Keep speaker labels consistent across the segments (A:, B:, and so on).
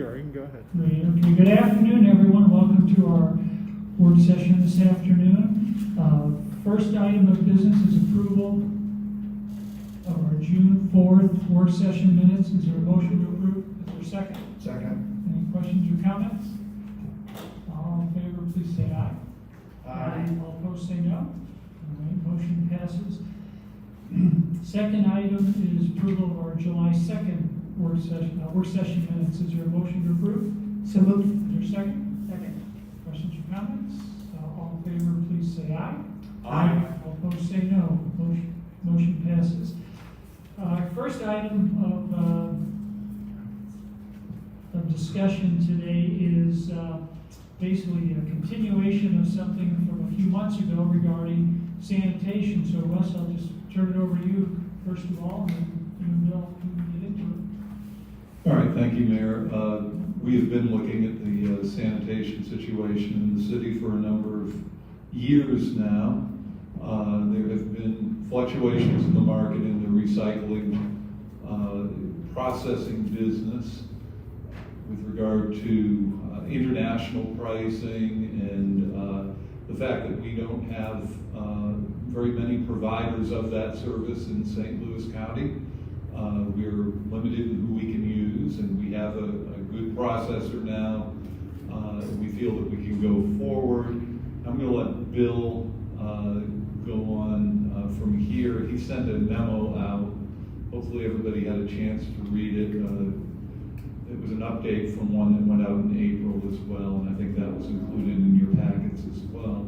A: chair, you can go ahead.
B: Great. Okay, good afternoon, everyone. Welcome to our work session this afternoon. First item of business is approval of our June 4th work session minutes. Is there a motion to approve? Is there a second?
C: Second.
B: Any questions or comments? All in favor, please say aye.
C: Aye.
B: All opposed, say no. All right, motion passes. Second item is approval of our July 2nd work session minutes. Is there a motion to approve?
C: So moved.
B: Is there a second? Second. Questions or comments? All in favor, please say aye.
C: Aye.
B: All opposed, say no. Motion passes. First item of discussion today is basically a continuation of something from a few months ago regarding sanitation. So Russ, I'll just turn it over to you first of all, and then you and Bill can get into it.
D: All right, thank you, Mayor. We have been looking at the sanitation situation in the city for a number of years now. There have been fluctuations in the market in the recycling processing business with regard to international pricing and the fact that we don't have very many providers of that service in St. Louis County. We're limited in who we can use, and we have a good processor now. We feel that we can go forward. I'm going to let Bill go on from here. He sent a memo out. Hopefully everybody had a chance to read it. It was an update from one that went out in April as well, and I think that was included in your packets as well.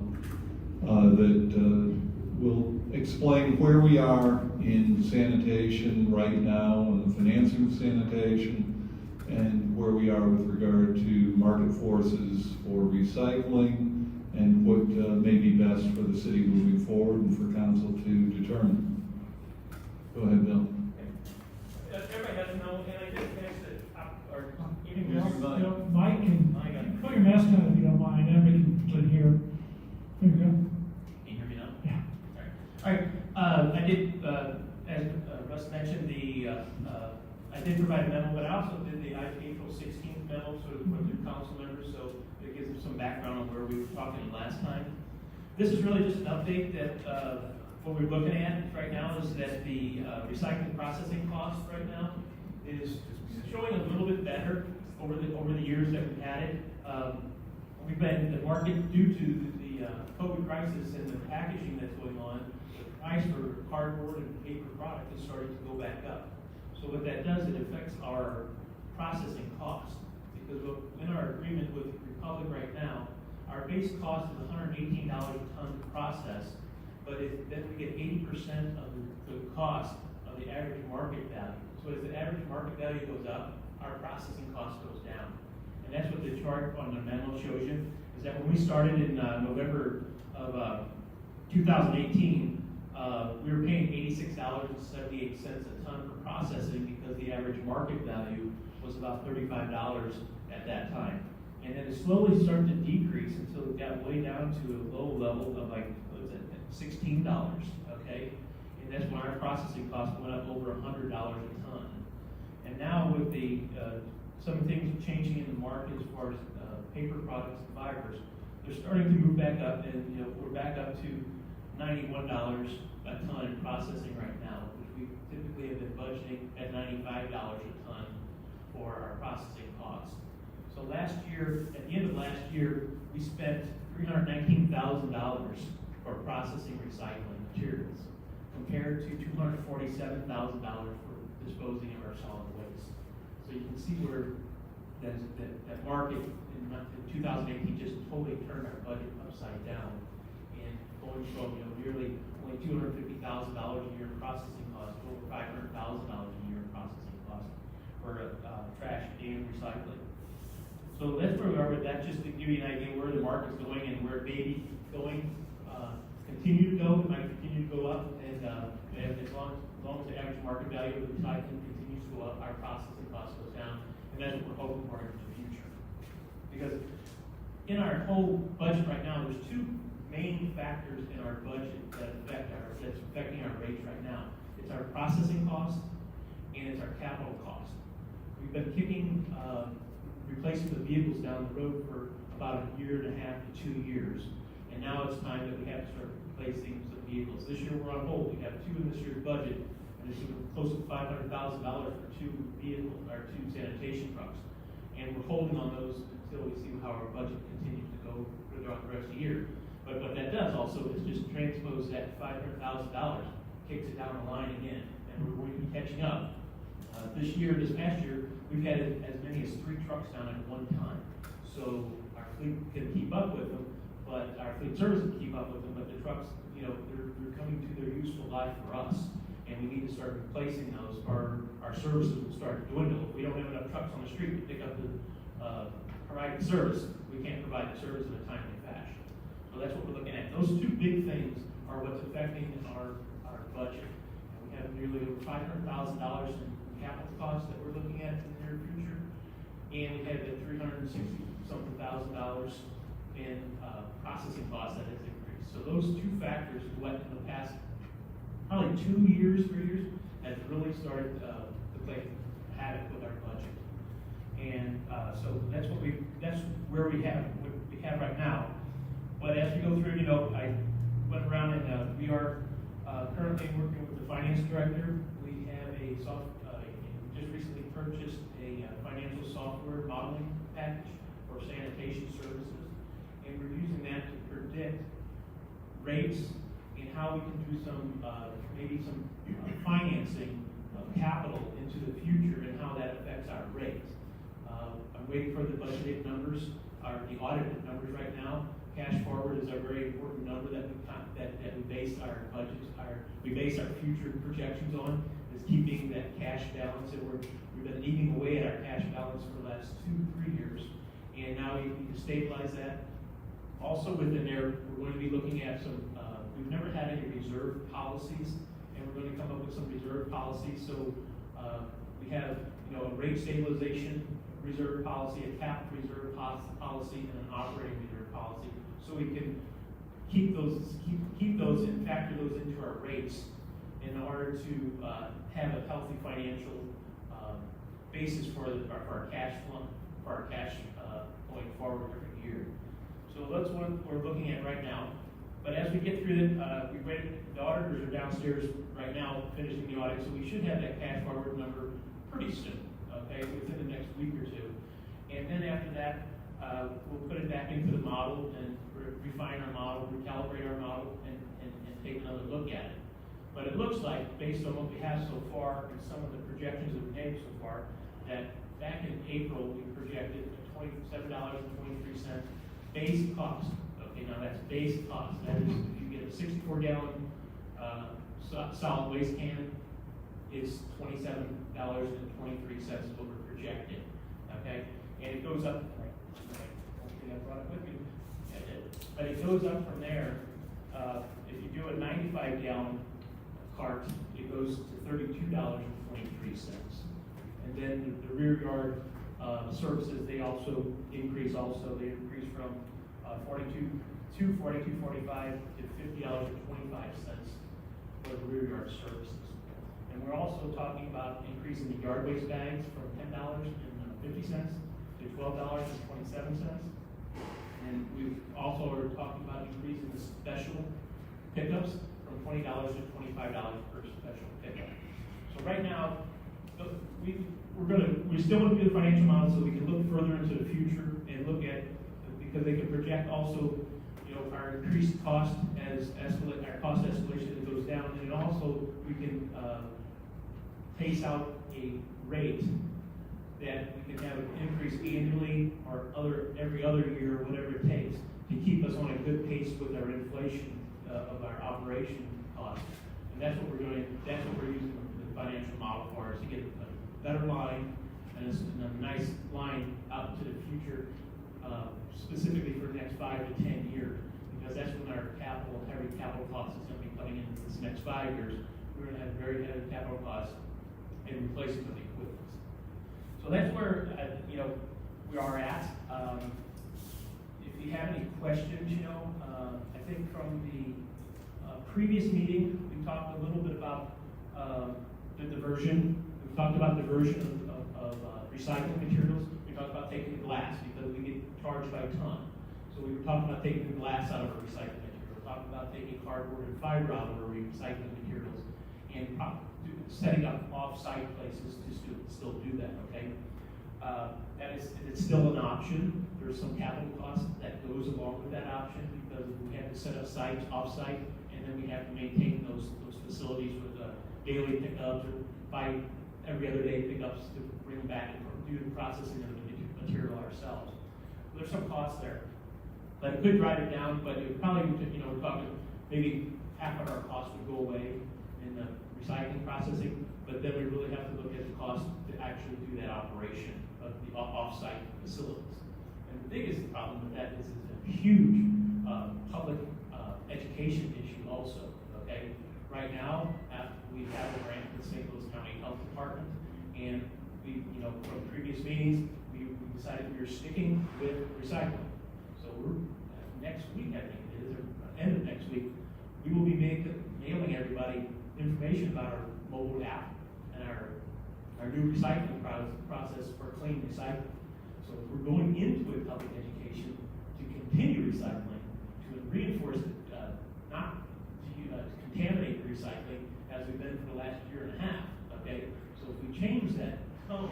D: That will explain where we are in sanitation right now and the financing of sanitation, and where we are with regard to market forces for recycling, and what may be best for the city moving forward and for council to determine. Go ahead, Bill.
E: Everybody has to know, and I did finish it up, or even
B: Bill,
E: use your
B: Bill, Mike,
E: Mike,
B: and put your mask on if you don't mind, and we can hear. There you go.
E: Can you hear me now?
B: Yeah.
E: All right. I did, as Russ mentioned, I did provide a memo, but I also did the April 16th memo, sort of for the council members, so it gives them some background on where we were talking last time. This is really just an update that what we're looking at right now is that the recycling processing cost right now is showing a little bit better over the years that we've had it. We've been the market due to the COVID crisis and the packaging that's going on. The price for cardboard and paper product is starting to go back up. So what that does, it affects our processing cost, because in our agreement with Republic right now, our base cost is $118 a ton to process, but then we get 80% of the cost of the average market value. So as the average market value goes up, our processing cost goes down. And that's what the chart on the memo shows you, is that when we started in November of 2018, we were paying $86.78 a ton for processing, because the average market value was about $35 at that time. And then it slowly started to decrease until it got way down to a low level of like, what was it, $16, okay? And that's when our processing cost went up over $100 a ton. And now with the some things changing in the market as far as paper products and fibers, they're starting to move back up, and we're back up to $91 a ton in processing right now, which we typically have been budgeting at $95 a ton for our processing costs. So last year, at the end of last year, we spent $319,000 for processing recycling materials, compared to $247,000 for disposing of our solid waste. So you can see where that market in 2018 just totally turned our budget upside down, and going from nearly only $250,000 a year in processing costs to over $500,000 a year in processing costs for trash and recycling. So that's where we are with that, just to give you an idea where the market's going and where it may be going. Continue to go, it might continue to go up, and as long as the average market value of the recycling continues to go up, our processing cost goes down, and that's what we're hoping for in the future. Because in our whole budget right now, there's two main factors in our budget that's affecting our rates right now. It's our processing cost, and it's our capital cost. We've been kicking replacing the vehicles down the road for about a year and a half to 2 years. And now it's time that we have to start replacing some vehicles. This year we're on hold. We have 2 in this year's budget, and it's close to $500,000 for 2 vehicles, or 2 sanitation trucks. And we're holding on those until we see how our budget continues to go throughout the rest of the year. But what that does also is just transpose that $500,000, kicks it down the line again, and we're going to be catching up. This past year, we've had as many as 3 trucks down at one time. So our fleet can keep up with them, but our fleet service can keep up with them, but the trucks, they're coming to their useful life for us. And we need to start replacing those, or our services will start to dwindle. If we don't have enough trucks on the street to pick up the providing service, we can't provide the service in a timely fashion. So that's what we're looking at. Those 2 big things are what's affecting our budget. And we have nearly over $500,000 in capital costs that we're looking at in the near future. And we have the $360-something thousand in processing costs that has increased. So those 2 factors, what in the past probably 2 years, 3 years, has really started to play havoc with our budget. And so that's where we have what we have right now. But as we go through, I went around and we are currently working with the finance director. We have just recently purchased a financial software modeling package for sanitation services, and we're using that to predict rates and how we can do some maybe some financing of capital into the future and how that affects our rates. I'm waiting for the budgeted numbers, or the audited numbers right now. Cash forward is a very important number that we base our budgets, we base our future projections on, is keeping that cash balance. And we've been eating away at our cash balance for the last 2-3 years, and now we can stabilize that. Also within there, we're going to be looking at some, we've never had any reserve policies, and we're going to come up with some reserve policies. So we have, a rate stabilization reserve policy, a capital reserve policy, and an operating reserve policy. So we can keep those and factor those into our rates in order to have a healthy financial basis for our cash flow, going forward every year. So that's what we're looking at right now. But as we get through it, the auditors are downstairs right now finishing the audit, so we should have that cash forward number pretty soon, okay, within the next week or 2. And then after that, we'll put it back into the model and refine our model, recalibrate our model, and take another look at it. But it looks like, based on what we have so far and some of the projections that we've made so far, that back in April, we projected $27.23 base cost. Okay, now that's base cost. That is, if you get a 64-gallon solid waste can, it's $27.23 what we're projecting. Okay, and it goes up. Hopefully I brought it with me. But it goes up from there. If you do a 95-gallon cart, it goes to $32.23. And then the rear yard services, they also increase. They increase from $42.45 to $50.25 for the rear yard services. And we're also talking about increasing the yard waste bags from $10.50 to $12.27. And we also are talking about increasing the special pickups from $20 to $25 per special pickup. So right now, we still want to do the financial model so we can look further into the future and look at, because they can project also, our increased cost as our cost escalation that goes down, and also we can pace out a rate that we can have an increase annually or every other year, whatever it takes, to keep us on a good pace with our inflation of our operation costs. And that's what we're doing. That's what we're using the financial model for, is to get a better line and a nice line out to the future, specifically for the next 5 to 10 years, because that's when our heavy capital cost is going to be coming in this next 5 years. We're going to have very heavy capital costs in replacing of the equipment. So that's where we are at. If you have any questions, I think from the previous meeting we talked a little bit about the diversion. We talked about diversion of recycling materials. We talked about taking the glass charged by ton. So we were talking about taking the glass out of our recycling material, we're talking about taking cardboard and fiber out of our recycling materials, and setting up off-site places to still do that, okay? It's still an option. There's some capital cost that goes along with that option because we have to set up sites off-site, and then we have to maintain those facilities with daily pickups or by every other day pickups to bring them back and do the processing of the material ourselves. There's some costs there, but it could drive it down. But it probably, we're talking maybe half of our costs would go away in the recycling processing, but then we really have to look at the cost to actually do that operation of the off-site facilities. And the biggest problem with that is a huge public education issue also, okay? Right now, we have a grant with the St. Louis County Health Department, and we, from previous meetings, we decided we were sticking with recycling. So we're, next week, I think it is, or end of next week, we will be mailing everybody information about our mobile app and our new recycling process for clean recycling. So we're going into a public education to continue recycling, to reinforce it, not to contaminate the recycling as we've been for the last year and a half, okay? So if we change that tone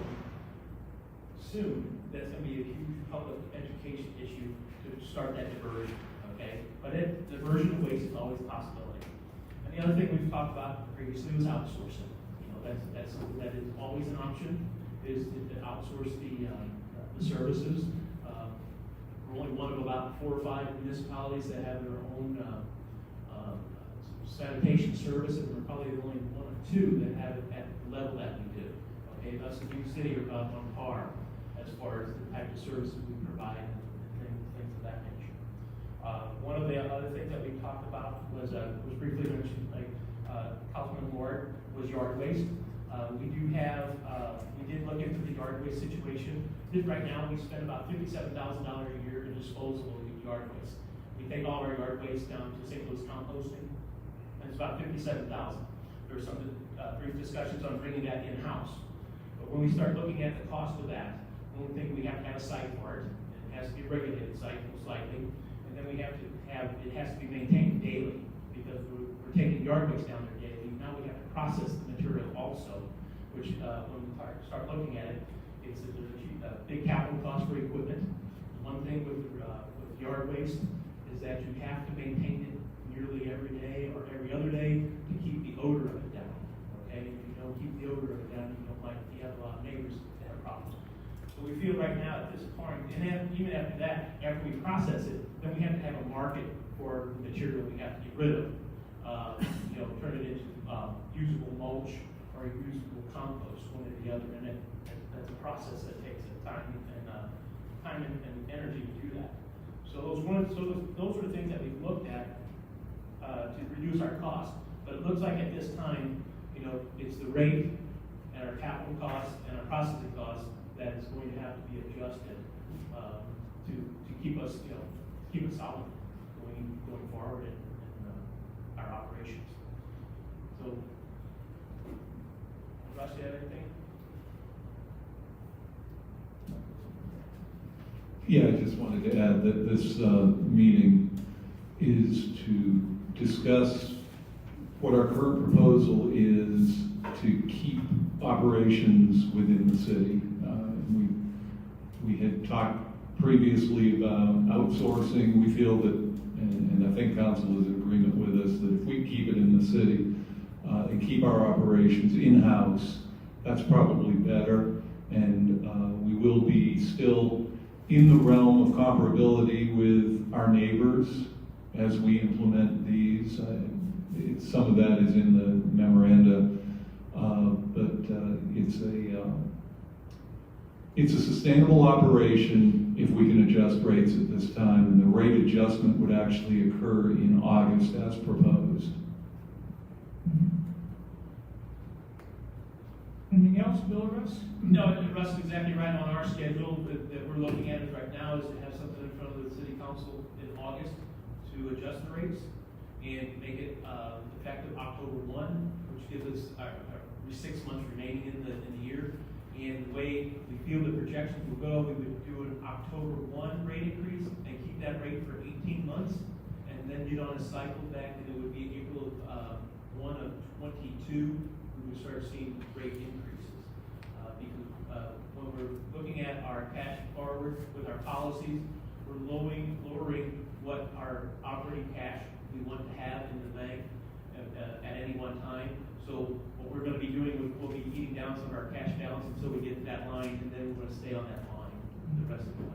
E: soon, that's going to be a huge public education issue to start that diversion, okay? But diversion of waste is always a possibility. And the other thing we've talked about previously was outsourcing. That's something that is always an option, is to outsource the services. We're only one of about 4 or 5 municipalities that have their own sanitation service, and we're probably the only 1 or 2 that have it at the level that we do. Okay, us in New City are about on par as far as the type of services we provide and things of that nature. One of the other things that we talked about was briefly mentioned, like Councilman Ward, was yard waste. We did look into the yard waste situation. Right now, we spend about $57,000 a year in disposal of yard waste. We take all our yard waste down to St. Louis composting, and it's about $57,000. There were some brief discussions on bringing that in-house. But when we start looking at the cost of that, we think we have to have a site for it. It has to be a regulated site, most likely. And then we have to it has to be maintained daily because we're taking yard waste down there daily. Now we have to process the material also, which when we start looking at it, there's a big capital cost for equipment. One thing with yard waste is that you have to maintain it nearly every day or every other day to keep the odor of it down. Okay, if you don't keep the odor of it down, you have a lot of neighbors that have problems. So we feel right now at this point, and then even after that, after we process it, then we have to have a market for the material we have to get rid of. Turn it into usable mulch or usable compost, one or the other, and that's a process that takes time and energy to do that. So those are the things that we've looked at to reduce our costs. But it looks like at this time, it's the rate and our capital costs and our processing costs that is going to have to be adjusted to keep us solid going forward in our operations. So, Russ, you have anything?
D: Yeah, I just wanted to add that this meeting is to discuss what our current proposal is to keep operations within the city. We had talked previously about outsourcing. We feel that, and I think council is in agreement with us, that if we keep it in the city and keep our operations in-house, that's probably better. And we will be still in the realm of comparability with our neighbors as we implement these. Some of that is in the memoranda, but it's a sustainable operation if we can adjust rates at this time, and the rate adjustment would actually occur in August as proposed.
B: Anything else, Bill or Russ?
E: No, Russ is exactly right. On our schedule that we're looking at right now is to have something in front of the city council in August to adjust the rates and make it effective October 1, which gives us our 6 months remaining in the year. And the way we feel the projections will go, we would do an October 1 rate increase and keep that rate for 18 months, and then get on a cycle back, and it would be April of 1 of 22, we would start seeing rate increases. Because when we're looking at our cash forward with our policies, we're lowering what our operating cash we want to have in the bank at any one time. So what we're going to be doing, we'll be eating down some of our cash balance until we get to that line, and then we're going to stay on that line the rest of the way.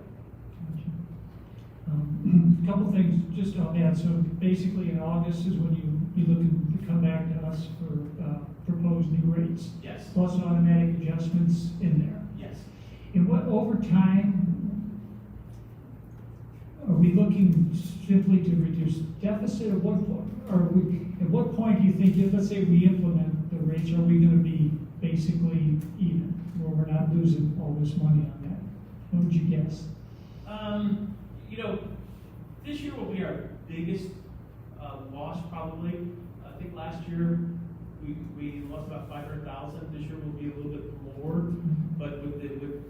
B: A couple things just on that. So basically in August is when you'll be looking to come back to us for proposed new rates.
E: Yes.
B: Plus automatic adjustments in there.
E: Yes.
B: And what over time, are we looking simply to reduce deficit? At what point do you think, let's say we implement the rates, are we going to be basically even, where we're not losing all this money on that? What would you guess?
E: This year will be our biggest loss probably. I think last year we lost about $500,000. This year will be a little bit more, but with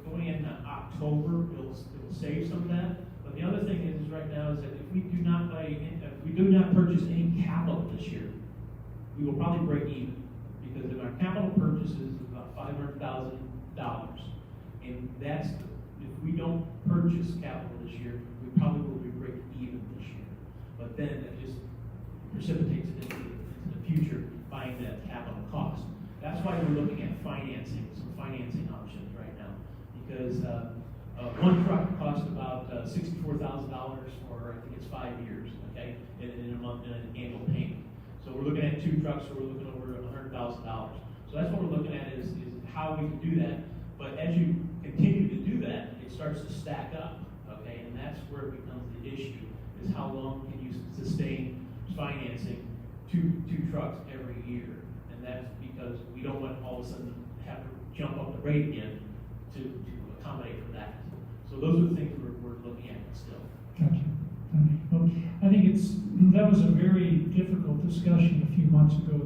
E: going into October, it'll save some of that. But the other thing is right now is that if we do not purchase any capital this year, we will probably break even, because if our capital purchase is about $500,000, and if we don't purchase capital this year, we probably will be break even this year. But then it just precipitates it into the future, buying that capital cost. That's why we're looking at some financing options right now, because one truck costs about $64,000 for, I think it's 5 years, okay, in an annual payment. So we're looking at 2 trucks, so we're looking over $100,000. So that's what we're looking at is how we can do that. But as you continue to do that, it starts to stack up, okay, and that's where it becomes the issue, is how long can you sustain financing two trucks every year. And that's because we don't want all of a sudden to have to jump up the rate again to accommodate for that. So those are the things we're looking at still.
B: Gotcha. Okay. Well, I think that was a very difficult discussion a few months ago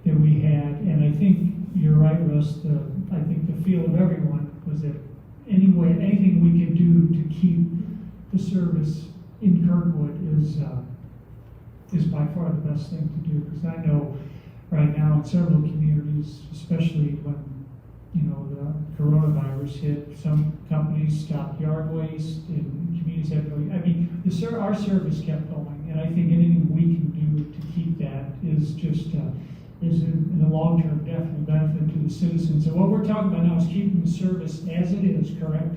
B: that we had, and I think you're right, Russ. I think the feel of everyone was that anything we can do to keep the service in Kirkwood is by far the best thing to do. Because I know right now in several communities, especially when the coronavirus hit, some companies stopped yard waste, and communities had to. I mean, our service kept going, and I think anything we can do to keep that is just is in the long term definitely benefit to the citizens. And what we're talking about now is keeping the service as it is, correct?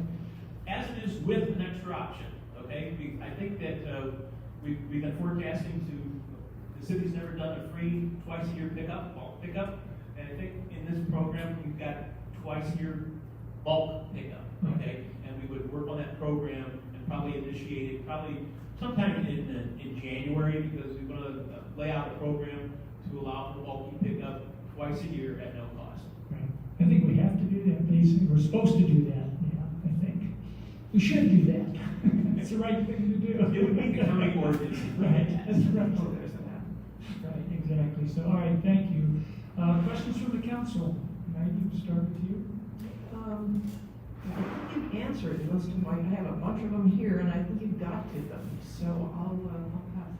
E: As it is with an extra option. Okay, I think that we've been forecasting the city's never done a free twice-a-year bulk pickup, and I think in this program we've got twice-a-year bulk pickup. Okay, and we would work on that program and probably initiate it sometime in January, because we want to lay out a program to allow for bulky pickup twice a year at no cost.
B: Right. I think we have to do that. Basically, we're supposed to do that. Yeah, I think we should do that. It's the right thing to do.
E: It would meet the county ordinance.
B: Right. That's right. Right. Exactly. So, all right. Thank you. Questions from the council? Maggie, we'll start with you.
A: I think you've answered most of mine. I have a bunch of them here, and I think you've got to them. So I'll pass.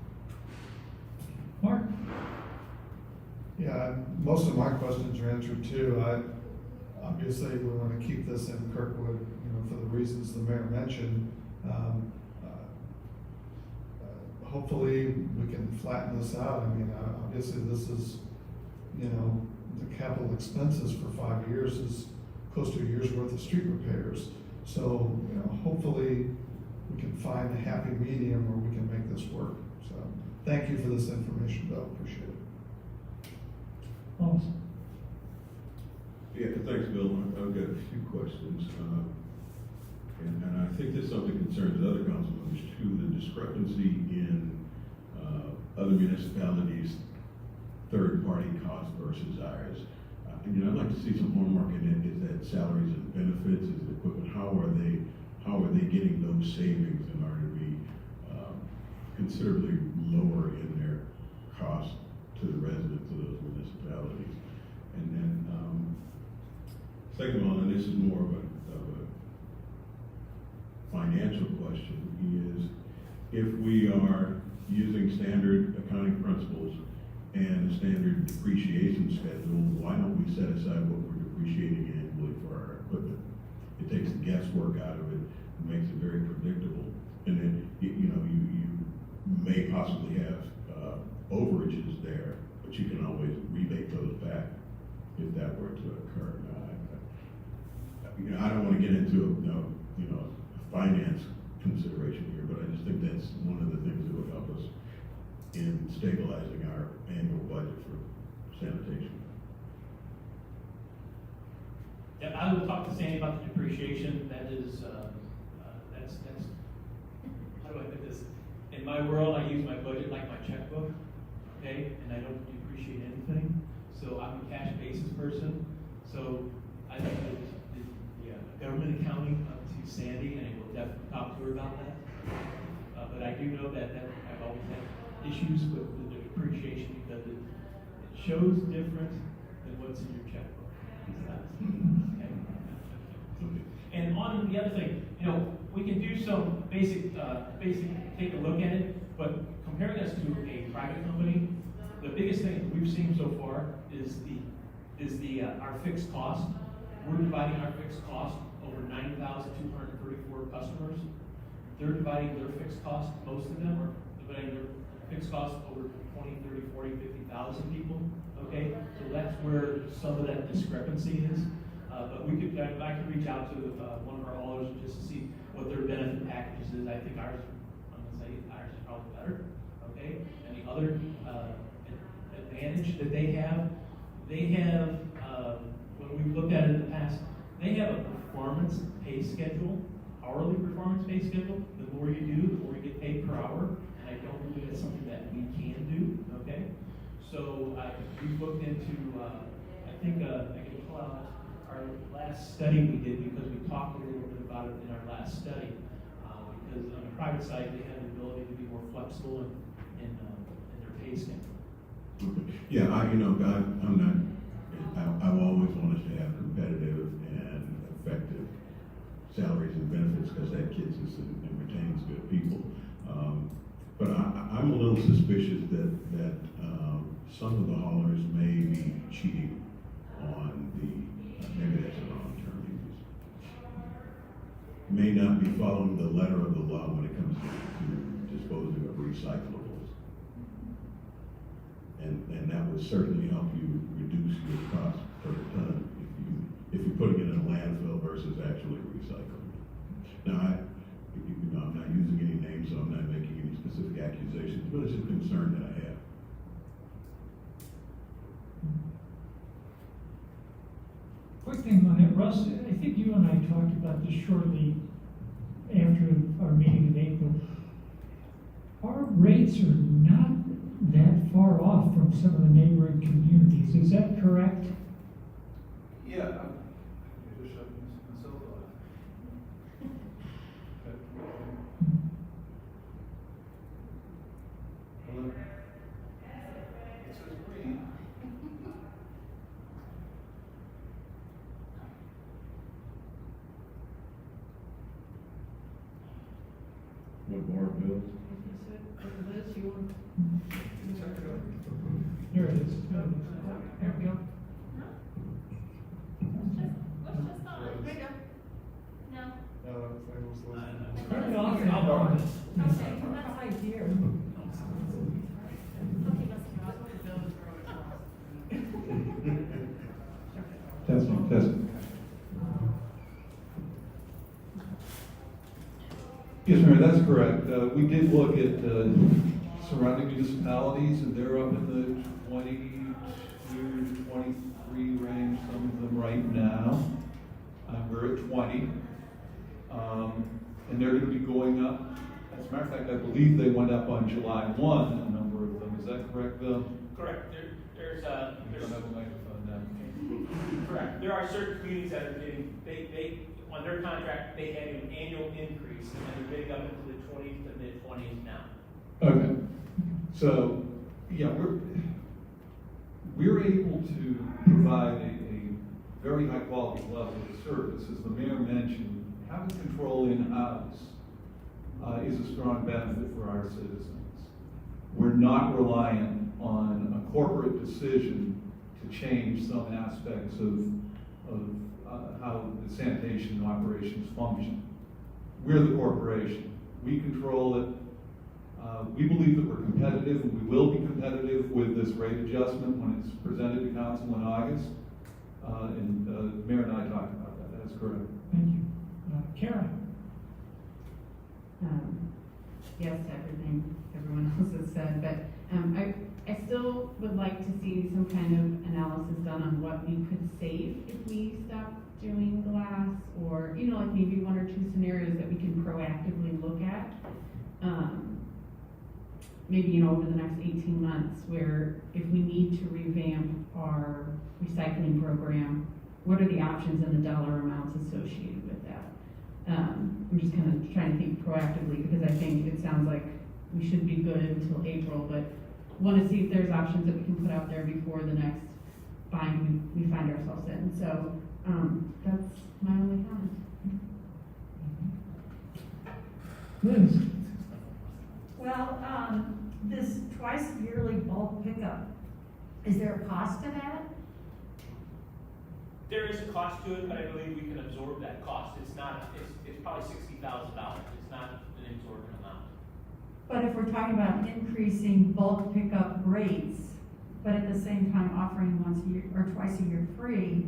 B: Mark?
C: Yeah, most of my questions are answered too. Obviously, we want to keep this in Kirkwood, for the reasons the mayor mentioned. Hopefully, we can flatten this out. I mean, obviously, this is, the capital expenses for 5 years is close to a year's worth of street repairs. So, hopefully, we can find a happy medium where we can make this work. So, thank you for this information, Bill. Appreciate it.
B: Awesome.
F: Yeah, thanks, Bill. I've got a few questions. And I think there's something concerns other council members too, the discrepancy in other municipalities' third-party cost versus ours. I'd like to see some homework in it. Is that salaries and benefits? Is it equipment? How are they getting those savings in order to be considerably lower in their cost to the residents of those municipalities? And then Second of all, and this is more of a financial question, is if we are using standard accounting principles and a standard depreciation schedule, why don't we set aside what we're depreciating annually for our equipment? It takes the guesswork out of it, and makes it very predictable. And then, you may possibly have overages there, but you can always rebate those back if that were to occur. I don't want to get into a finance consideration here, but I just think that's one of the things that would help us in stabilizing our annual budget for sanitation.
E: Yeah, I will talk to Sandy about the depreciation. That is, that's, how do I put this? In my world, I use my budget like my checkbook, okay? And I don't depreciate anything. So I'm a cash basis person. So I think the government accounting to Sandy, and I will definitely talk to her about that. But I do know that I've always had issues with the depreciation because it shows different than what's in your checkbook. Okay. And on the other thing, we can do some basic, take a look at it, but comparing us to a private company, the biggest thing that we've seen so far is our fixed cost. We're dividing our fixed cost over 9,234 customers. They're dividing their fixed cost, most of them are dividing their fixed cost over 20, 30, 40, 50,000 people, okay? So that's where some of that discrepancy is. But I could reach out to one of our haulers just to see what their benefit packages is. I think ours, I'm gonna say ours is probably better, okay? And the other advantage that they have, when we've looked at it in the past, they have a performance pay schedule, hourly performance pay schedule. The more you do, the more you get paid per hour. And I don't believe that's something that we can do, okay? So we've looked into, I think I can pull out our last study we did because we talked a little bit about it in our last study. Because on the private side, they have the ability to be more flexible in their pay schedule.
F: Okay. Yeah, I'm not, I've always wanted to have competitive and effective salaries and benefits because that gets us and retains good people. But I'm a little suspicious that some of the haulers may be cheating on maybe that's the wrong term to use. May not be following the letter of the law when it comes to disposing of recyclables. And that would certainly help you reduce your cost per ton if you're putting it in a landfill versus actually recycling it. Now, I'm not using any names, so I'm not making any specific accusations, but it's a concern that I have.
B: Quick thing on that, Russ, I think you and I talked about this shortly after our meeting in April. Our rates are not that far off from some of the neighboring communities. Is that correct?
D: Yeah.
F: What more bills?
A: Liz, you want?
B: Here it is. There we go.
G: What's just on?
A: There you go.
G: No.
B: Turn it off and I'll borrow it.
G: Okay, that's
A: Right here.
G: okay,
D: Testing. Yes, Mayor, that's correct. We did look at surrounding municipalities, and they're up in the 22, 23 range, some of them right now. We're at 20. And they're going to be going up. As a matter of fact, I believe they went up on July 1, a number of them. Is that correct, Bill?
E: Correct.
D: You don't have a microphone now.
E: Correct. There are certain communities that are getting, they on their contract, they had an annual increase, and they're getting up into the 20s to mid-20s now.
D: Okay. So, yeah, we're able to provide very high quality level of service. As the mayor mentioned, having control in-house is a strong benefit for our citizens. We're not reliant on a corporate decision to change some aspects of how the sanitation operations function. We're the corporation. We control it. We believe that we're competitive, and we will be competitive with this rate adjustment when it's presented to council in August. And the mayor and I talked about that. That's correct.
B: Thank you. Karen?
H: Yes to everything everyone else has said, but I still would like to see some kind of analysis done on what we could save if we stop doing glass, or, you know, like maybe one or two scenarios that we can proactively look at. Maybe, you know, over the next 18 months, where if we need to revamp our recycling program, what are the options and the dollar amounts associated with that? I'm just kind of trying to think proactively, because I think it sounds like we should be good until April, but want to see if there's options that we can put out there before the next bind we find ourselves in. So that's my only comment.
B: Liz?
I: Well, this twice yearly bulk pickup, is there a cost to that?
E: There is a cost to it, but I believe we can absorb that cost. It's probably $60,000. It's not an exorbitant amount.
I: But if we're talking about increasing bulk pickup rates, but at the same time offering once a year or twice a year free,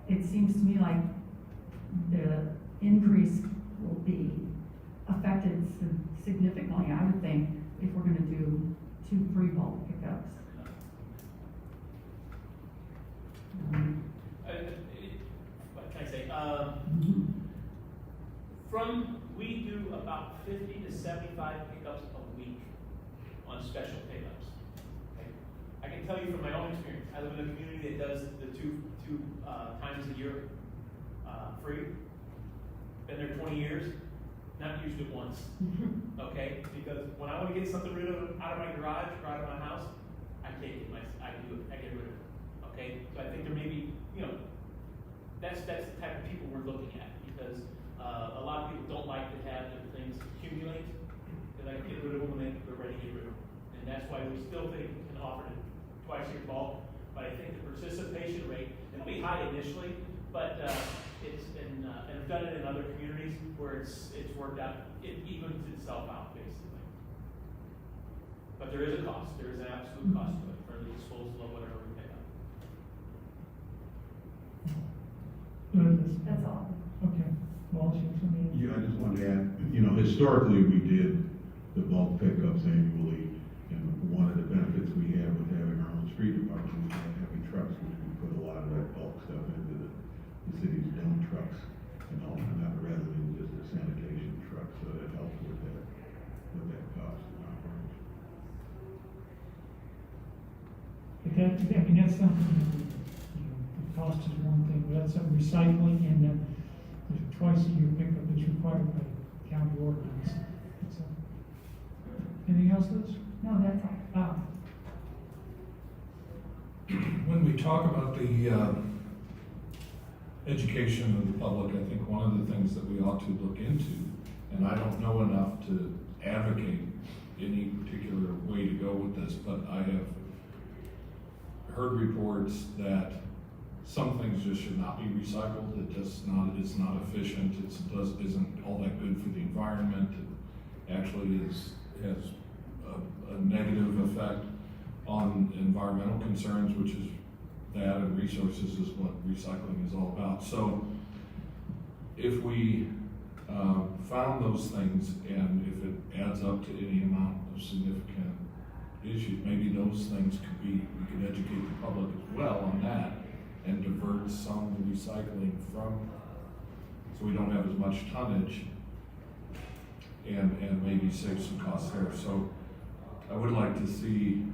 I: it seems to me like the increase will be affected significantly, I would think, if we're gonna do 2 free bulk pickups.
E: What can I say? We do about 50 to 75 pickups a week on special pickups. Okay? I can tell you from my own experience, I live in a community that does the two times a year free. Been there 20 years, not used it once. Okay? Because when I want to get something out of my garage or out of my house, I take it. I do it. I get rid of it. Okay? So I think there may be, you know, that's the type of people we're looking at, because a lot of people don't like to have their things accumulate. They like to get rid of them when they're ready to get rid of them. And that's why we still think we can offer it twice a year bulk. But I think the participation rate, it'll be high initially, but it's been, and I've done it in other communities where it's worked out, it evens itself out basically. But there is a cost, there is an absolute cost to it for the disposal of whatever we pick up.
I: That's all.
B: Okay. Walsh, you have something?
F: Yeah, I just wanted to add, you know, historically, we did the bulk pickups annually, and one of the benefits we have with having our own street department, we have heavy trucks, which we put a lot of that bulk stuff into the city's dump trucks, and all, not rather than just a sanitation truck, so that helps with that cost and operation.
B: But that, I mean, that's something, you know, the cost is one thing, but that's something recycling, and then there's twice a year pickup is required by county ordinance. So, anything else, Liz?
I: No, that's all.
J: When we talk about the education of the public, I think one of the things that we ought to look into, and I don't know enough to advocate any particular way to go with this, but I have heard reports that some things just should not be recycled. It's not efficient. Isn't all that good for the environment. It actually has a negative effect on environmental concerns, which is that, and resources is what recycling is all about. So if we found those things, and if it adds up to any amount of significant issues, maybe those things we could educate the public as well on that, and divert some of the recycling from, so we don't have as much tonnage, and maybe save some costs there. So I would like to see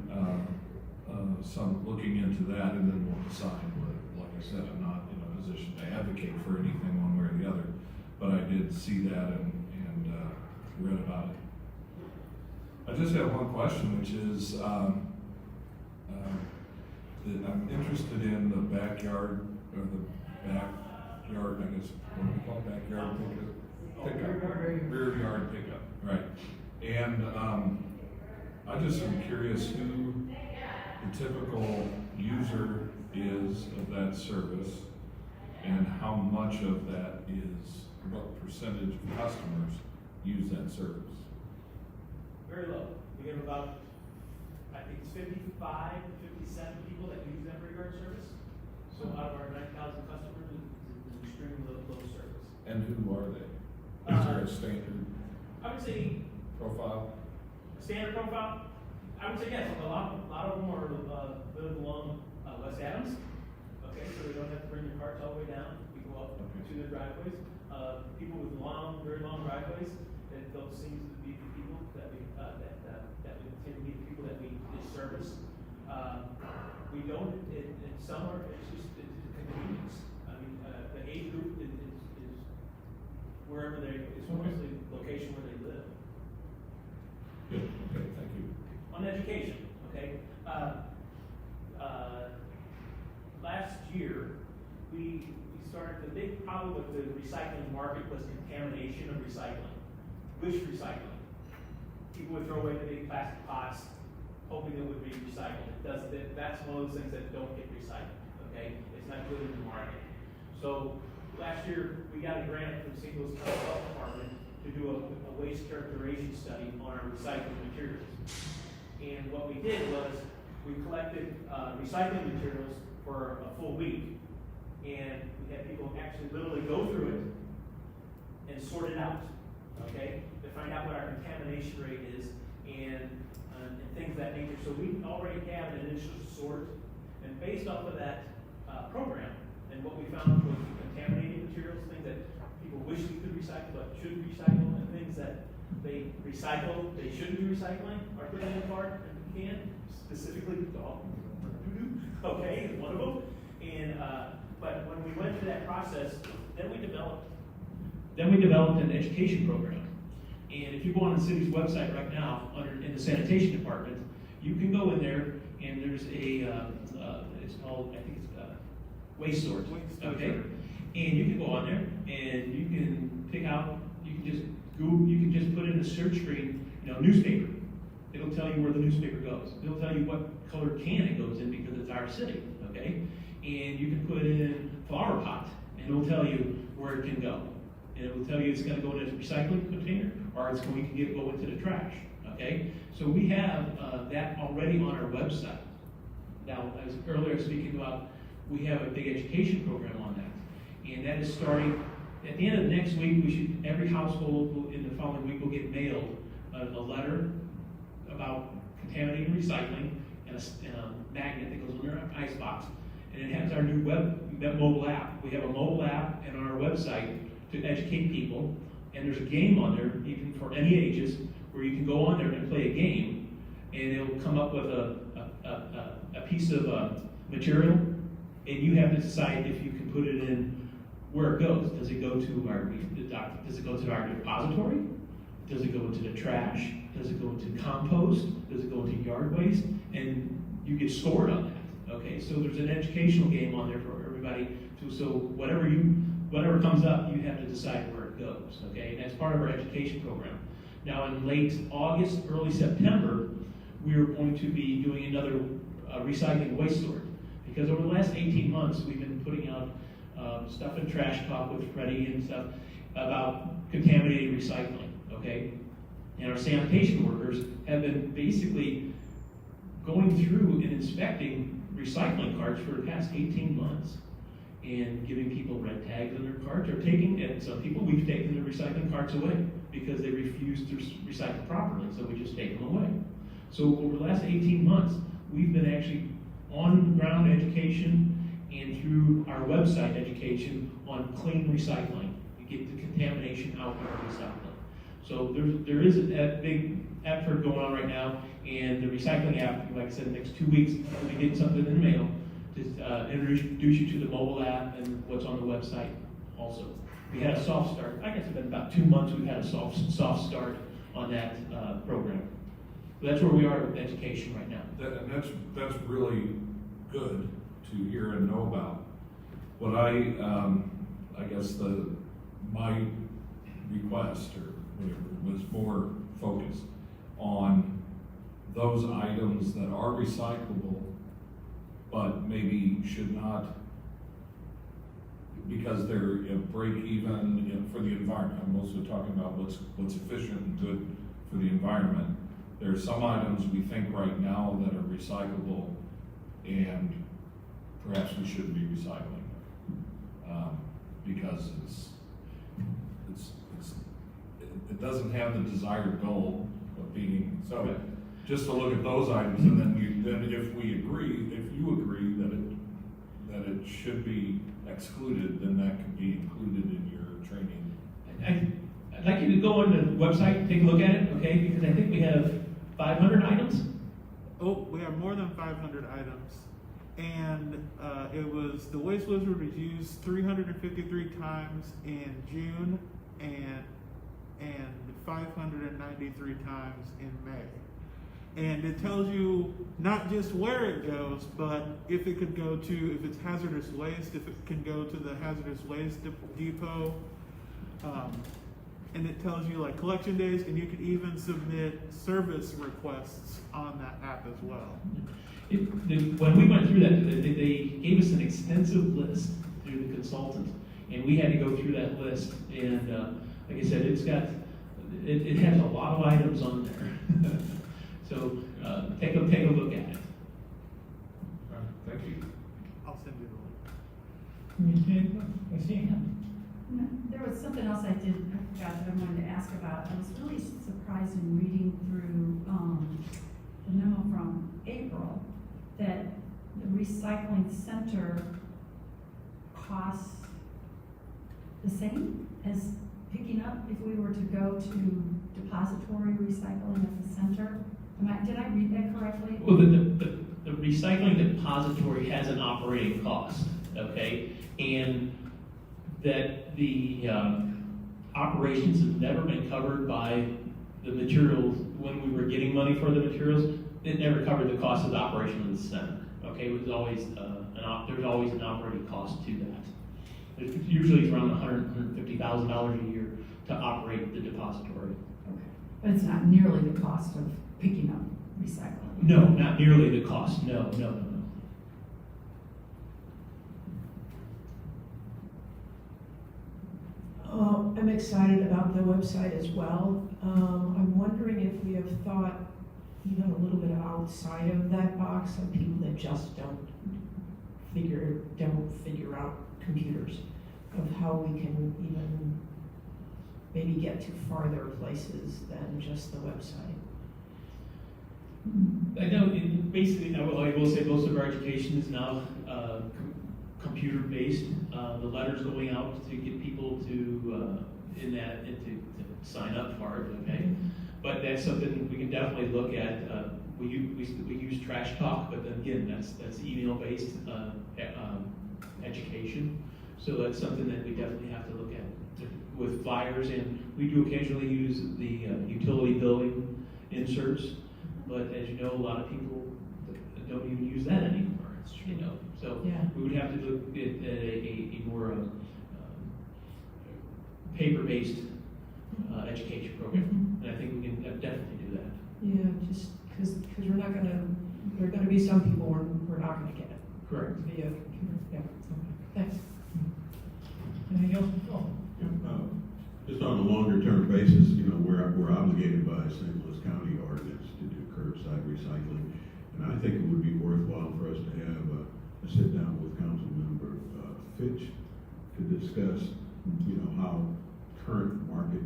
J: some looking into that, and then we'll decide. Like I said, I'm not in a position to advocate for anything one way or the other, but I did see that and read about it. I just have one question, which is, I'm interested in the backyard, or the backyard, I guess, what do we call it, backyard pickup? Rear yard pickup, right. And, I just am curious who the typical user is of that service, and how much of that is, what percentage of customers use that service?
E: Very low. We have about, I think it's 55 to 57 people that use that regard service. So out of our 9,000 customers, it's an extremely low service.
J: And who are they? Is there a standard
E: I would say
J: profile?
E: standard profile. I would say yes. A lot of them are live along West Adams. Okay, so they don't have to bring their carts all the way down. We go up to their driveways. People with very long driveways. And those seems to be the people that we that would tend to be the people that we service. We don't. In summer, it's just convenience. I mean, the age group is wherever they. It's mostly location where they live.
J: Good, okay, thank you.
E: On education, okay? Last year, we started, the big problem with the recycling market was contamination of recycling. Wish recycling. People would throw away the big plastic pots, hoping it would be recycled. It doesn't, that's one of those things that don't get recycled, okay? It's not good in the market. So, last year, we got a grant from St. Louis County Health Department to do a waste characterization study on our recycling materials. And what we did was, we collected recycling materials for a full week, and we had people actually literally go through it and sort it out, okay, to find out what our contamination rate is and things of that nature. So we already have an initial sort, and based off of that program, and what we found was contaminated materials, things that people wish we could recycle but shouldn't recycle, and things that they recycle, they shouldn't be recycling, are put in the cart and can, specifically dog doo-doo, okay, is one of them. And but when we went through that process, then we developed an education program. And if you go on the city's website right now, in the sanitation department, you can go in there and there's it's called, I think it's waste sort. Okay, and you can go on there and you can pick out, you can just put in the search screen, newspaper. It'll tell you where the newspaper goes. It'll tell you what color can it goes in because it's our city, okay? And you can put in flower pot, and it'll tell you where it can go. And it will tell you it's going to go into a recycling container, or it's going to go into the trash, okay? So we have that already on our website. Now, as earlier speaking about, we have a big education program on that. And that is starting, at the end of next week, every household in the following week will get mailed a letter about contaminating recycling and a magnet that goes on their ice box. And it has our new mobile app. We have a mobile app and on our website to educate people. And there's a game on there, even for any ages, where you can go on there and play a game, and it'll come up with a piece of material, and you have to decide if you can put it in where it goes. Does it go to our depository? Does it go into the trash? Does it go into compost? Does it go into yard waste? And you get scored on that. Okay, so there's an educational game on there for everybody. So whatever comes up, you have to decide where it goes. Okay, and that's part of our education program. Now, in late August, early September, we are going to be doing another recycling waste sort, because over the last 18 months, we've been putting out stuff in Trash Talk with Freddie and stuff about contaminated recycling. Okay, and our sanitation workers have been basically going through and inspecting recycling carts for the past 18 months and giving people red tags on their carts, or and some people, we've taken the recycling carts away because they refuse to recycle properly, so we just take them away. So over the last 18 months, we've been actually on-ground education and through our website education on clean recycling to get the contamination out of our recycling. So there is a big effort going on right now, and the recycling app, like I said, in the next 2 weeks, we'll be getting something in the mail to introduce you to the mobile app and what's on the website also. We had a soft start. I guess it's been about 2 months we've had a soft start on that program. So that's where we are with education right now.
J: That's really good to hear and know about. What I guess my request or whatever was more focused on those items that are recyclable, but maybe should not, because they're a break even for the environment. I'm mostly talking about what's efficient and good for the environment. There are some items we think right now that are recyclable, and perhaps we shouldn't be recycling them because it doesn't have the desired goal of being. So just to look at those items, and then if you agree that it should be excluded, then that could be included in your training.
E: I'd like you to go on the website, take a look at it, okay? Because I think we have 500 items.
K: Oh, we have more than 500 items. And the waste wizard was used 353 times in June and 593 times in May. And it tells you not just where it goes, but if it could go to, if it's hazardous waste, if it can go to the hazardous waste depot. And it tells you like collection days, and you can even submit service requests on that app as well.
E: When we went through that, they gave us an extensive list through the consultant, and we had to go through that list. And like I said, it has a lot of items on there. So take a look at it.
J: Thank you.
K: I'll send you the link.
B: I see.
I: There was something else I forgot that I wanted to ask about. I was really surprised in reading through the memo from April that the recycling center costs the same as picking up if we were to go to depository recycling at the center. Did I read that correctly?
E: Well, the recycling depository has an operating cost, okay? And that the operations have never been covered by the materials. When we were getting money for the materials, it never covered the cost of the operation of the center. Okay, it was always there's always an operating cost to that. Usually it's around $150,000 a year to operate the depository.
I: Okay. But it's not nearly the cost of picking up recycling.
E: No, not nearly the cost. No.
A: I'm excited about the website as well. I'm wondering if we have thought even a little bit outside of that box of people that just don't figure out computers, of how we can even maybe get to farther places than just the website.
E: I know, basically, I will say most of our education is now computer-based. The letters going out to get people to sign up for it, okay? But that's something we can definitely look at. We use Trash Talk, but then again, that's email-based education. So that's something that we definitely have to look at with flyers, and we do occasionally use the utility billing inserts. But as you know, a lot of people don't even use that anymore. You know, so
A: Yeah.
E: we would have to look at a more paper-based education program, and I think we can definitely do that.
A: Yeah, just because there are going to be some people we're not going to get it
E: Correct.
A: via computer. Yeah. Thanks.
B: Anything else? Oh.
F: Just on a longer term basis, we're obligated by St. Louis County ordinance to do curbside recycling. And I think it would be worthwhile for us to have a sit down with Councilmember Fitch to discuss, how current market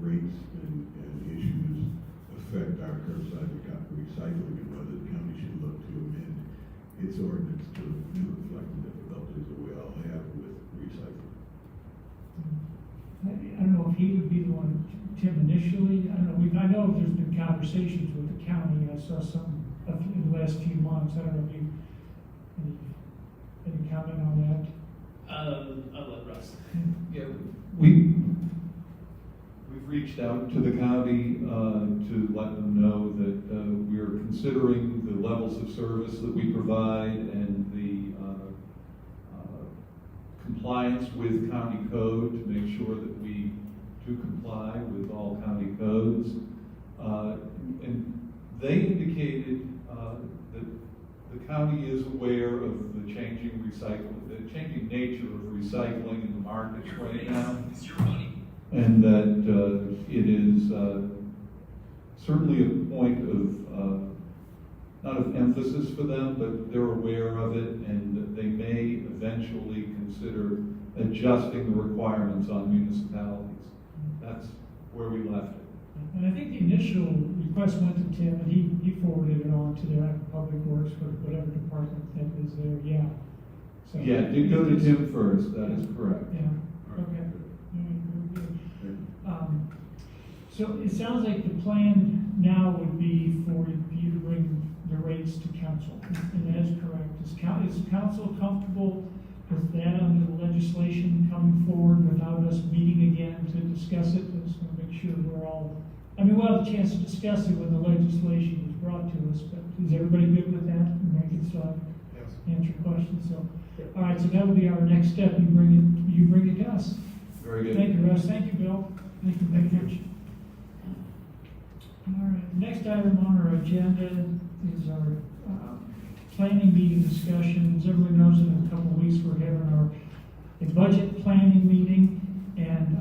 F: rates and issues affect our curbside recycling, and whether the county should look to amend its ordinance to reflect the difficulties that we all have with recycling.
B: I don't know if he would be the one, Tim, initially. I don't know. I know there's been conversations with the county. I saw some in the last few months. I don't know if you any comment on that.
E: I'll let Russ.
D: Yeah, we We've reached out to the county to let them know that we are considering the levels of service that we provide and the compliance with county code to make sure that we do comply with all county codes. And they indicated that the county is aware of the changing nature of recycling in the markets right now. And that it is certainly a point of, not of emphasis for them, but they're aware of it, and that they may eventually consider adjusting the requirements on municipalities. That's where we left it.
B: And I think the initial request went to Tim, and he forwarded it on to the Public Works, or whatever department that is there, yeah. So,
D: Yeah, it did go to Tim first, that is correct.
B: Yeah, okay. Very good. So it sounds like the plan now would be for you to bring the rates to council, and that is correct. Is council comfortable with that under the legislation coming forward without us meeting again to discuss it? I just want to make sure we're all, we'll have a chance to discuss it when the legislation is brought to us, but is everybody good with that? And I can still answer questions. So, all right, so that would be our next step. You bring it to us.
D: Very good.
B: Thank you, Russ. Thank you, Bill. Thank you very much. All right, next item on our agenda is our planning meeting discussions. Everyone knows in a couple of weeks we're having a budget planning meeting, and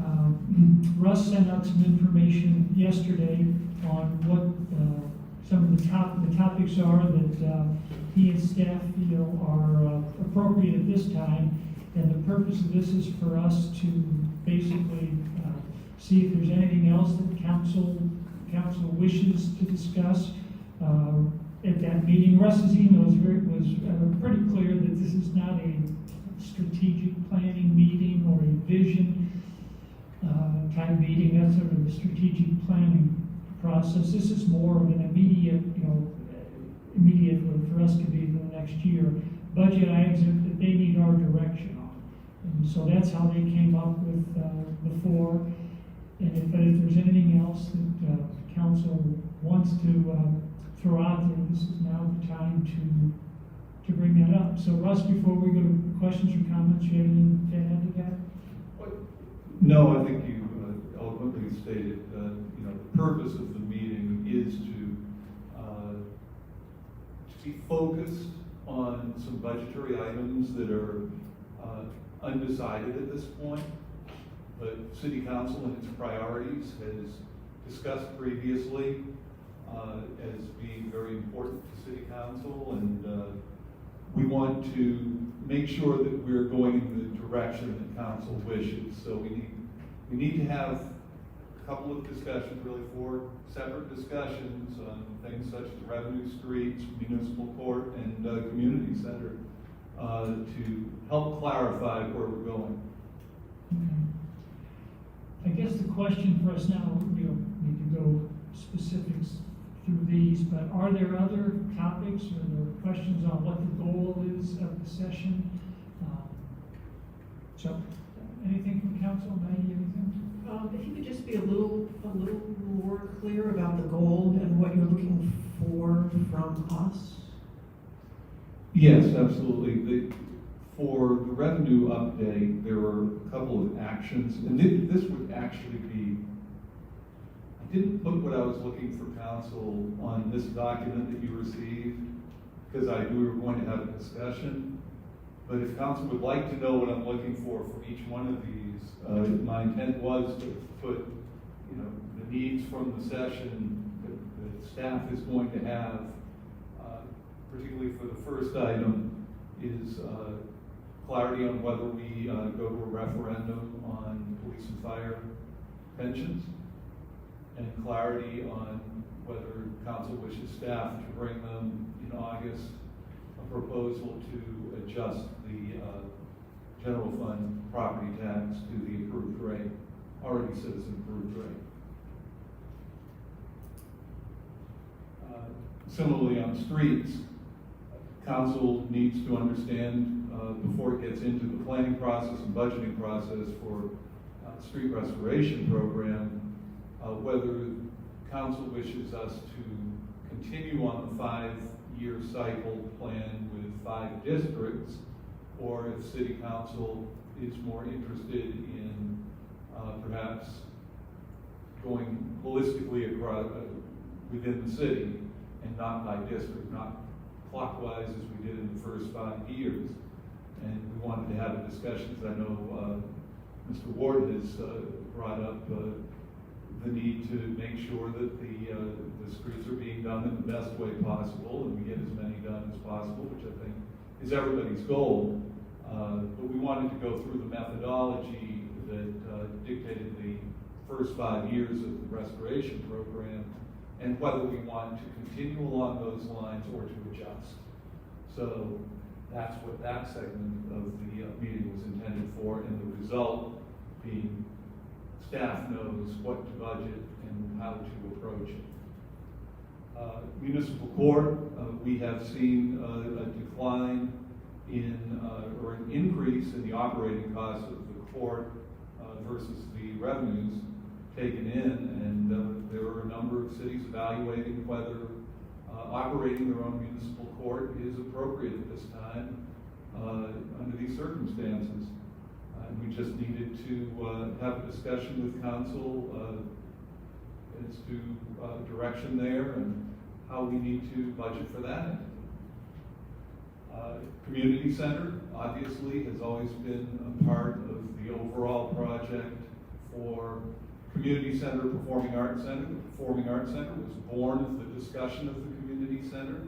B: Russ sent out some information yesterday on what some of the topics are that he and staff feel are appropriate at this time. And the purpose of this is for us to basically see if there's anything else that council wishes to discuss at that meeting. Russ's email was pretty clear that this is not a strategic planning meeting or a vision type meeting. That's sort of the strategic planning process. This is more of an immediate for us to be in the next year. Budget items that they need our direction on. And so that's how they came up with the four. But if there's anything else that council wants to throw out there, this is now the time to bring that up. So Russ, before we go to questions or comments, you have anything to add to that?
D: No, I think you eloquently stated, the purpose of the meeting is to be focused on some budgetary items that are undecided at this point, but City Council and its priorities has discussed previously as being very important to City Council, and we want to make sure that we're going in the direction that Council wishes. So we need to have a couple of discussions, really 4 separate discussions on things such as revenue streets, municipal court, and community center to help clarify where we're going.
B: Okay. I guess the question for us now, we don't need to go specifics through these, but are there other topics or there questions on what the goal is of the session? So, anything from council? Maggie, anything?
A: If you could just be a little more clear about the goal and what you're looking for from us.
D: Yes, absolutely. For the revenue update, there were a couple of actions, and this would actually be, I didn't put what I was looking for council on this document that you received, because I knew we were going to have a discussion. But if council would like to know what I'm looking for from each one of these, my intent was to put, the needs from the session that staff is going to have, particularly for the first item, is clarity on whether we go to a referendum on police and fire pensions, and clarity on whether council wishes staff to bring them in August a proposal to adjust the general fund property tax to the approved rate, already citizen approved rate. Similarly on streets, council needs to understand before it gets into the planning process and budgeting process for street restoration program, whether council wishes us to continue on the 5-year cycle plan with 5 districts, or if city council is more interested in perhaps going holistically across within the city and not by district, not clockwise as we did in the first 5 years. And we wanted to have a discussion, because I know Mr. Ward has brought up the need to make sure that the streets are being done in the best way possible, and we get as many done as possible, which I think is everybody's goal. But we wanted to go through the methodology that dictated the first 5 years of the restoration program, and whether we want to continue along those lines or to adjust. So that's what that segment of the meeting was intended for, and the result being staff knows what to budget and how to approach it. Municipal court, we have seen a decline in, or an increase in the operating costs of the court versus the revenues taken in, and there are a number of cities evaluating whether operating their own municipal court is appropriate at this time under these circumstances. And we just needed to have a discussion with council as to direction there and how we need to budget for that entity. Community center obviously has always been a part of the overall project for Community Center, Performing Arts Center. The Performing Arts Center was born as the discussion of the Community Center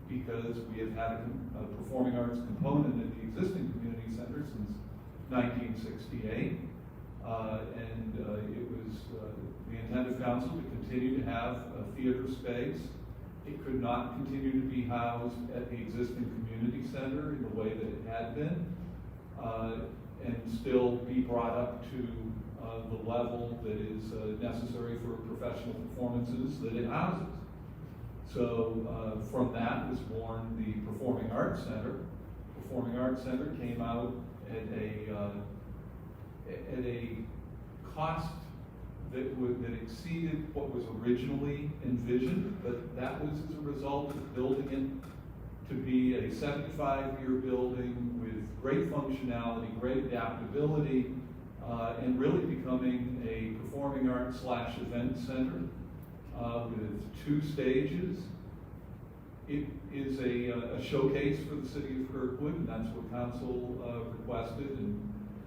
D: because we have had a performing arts component in the existing Community Center since 1968. And it was the intent of council to continue to have a theater space. It could not continue to be housed at the existing community center in the way that it had been, and still be brought up to the level that is necessary for professional performances that it houses. So from that was born the Performing Arts Center. Performing Arts Center came out at a cost that exceeded what was originally envisioned, but that was as a result of building it to be a 75-year building with great functionality, great adaptability, and really becoming a performing arts / event center with 2 stages. It is a showcase for the city of Kirkwood, and that's what council requested, and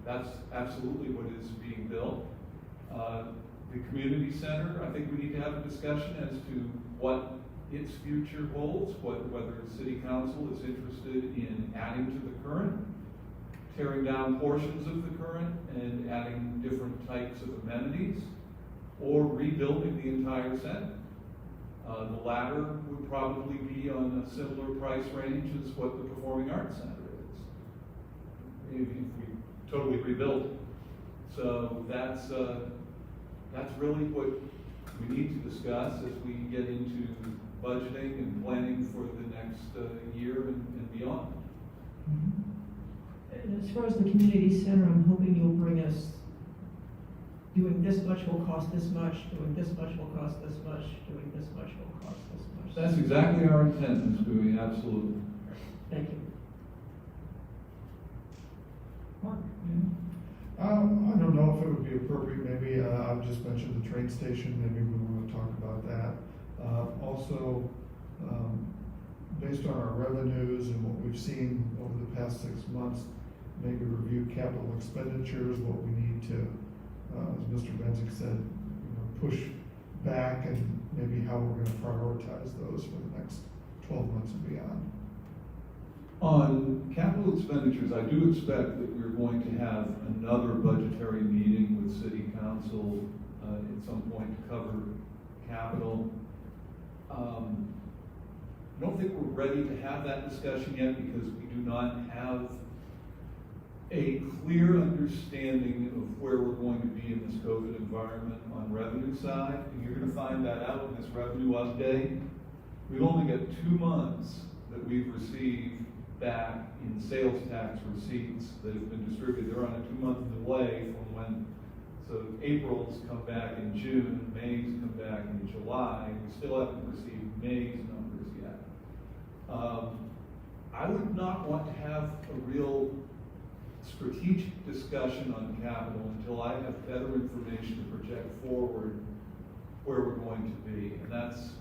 D: that's absolutely what is being built. The community center, I think we need to have a discussion as to what its future holds, whether the city council is interested in adding to the current, tearing down portions of the current and adding different types of amenities, or rebuilding the entire center. The latter would probably be on a similar price range as what the Performing Arts Center is, if we totally rebuild it. So that's really what we need to discuss as we get into budgeting and planning for the next year and beyond.
A: And as far as the community center, I'm hoping you'll bring us doing this much will cost this much, doing this much will cost this much, doing this much will cost this much.
D: That's exactly our intent, Ms. Bowie, absolutely.
A: Thank you.
B: Mark?
C: I don't know if it would be appropriate, maybe, I've just mentioned the train station, maybe we want to talk about that. Also, based on our revenues and what we've seen over the past 6 months, maybe review capital expenditures, what we need to, as Mr. Benzick said, push back, and maybe how we're going to prioritize those for the next 12 months and beyond.
D: On capital expenditures, I do expect that we're going to have another budgetary meeting with City Council at some point to cover capital. I don't think we're ready to have that discussion yet because we do not have a clear understanding of where we're going to be in this COVID environment on revenue side, and you're going to find that out in this revenue update. We've only got 2 months that we've received back in sales tax receipts that have been distributed. They're on a 2-month delay from when So April's come back in June, May's come back in July, we still haven't received May's numbers yet. I would not want to have a real strategic discussion on capital until I have better information to project forward where we're going to be. And that's,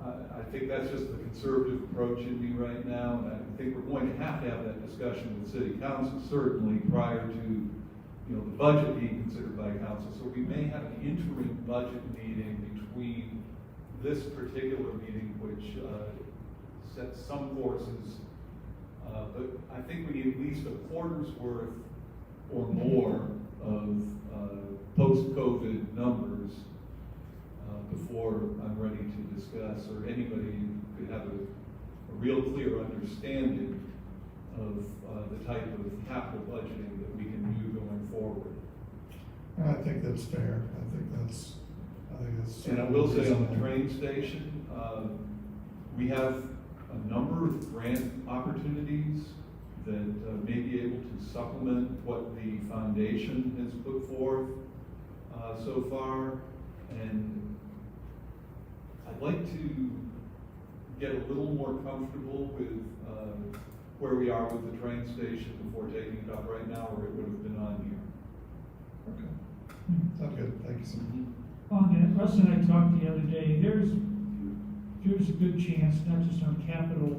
D: I think that's just the conservative approach in me right now. And I think we're going to have that discussion with City Council, certainly prior to, the budget being considered by council. So we may have an interim budget meeting between this particular meeting, which sets some courses. But I think we need at least a quarter's worth or more of post-COVID numbers before I'm ready to discuss, or anybody could have a real clear understanding of the type of capital budgeting that we can do going forward.
C: I think that's fair. I think that's.
D: And I will say on the train station, we have a number of grant opportunities that may be able to supplement what the foundation has put forth so far. And I'd like to get a little more comfortable with where we are with the train station before taking it up right now, where it would have been on here.
C: Okay. Sounds good. Thank you so much.
B: On that, Russ and I talked the other day, there's a good chance, not just on capital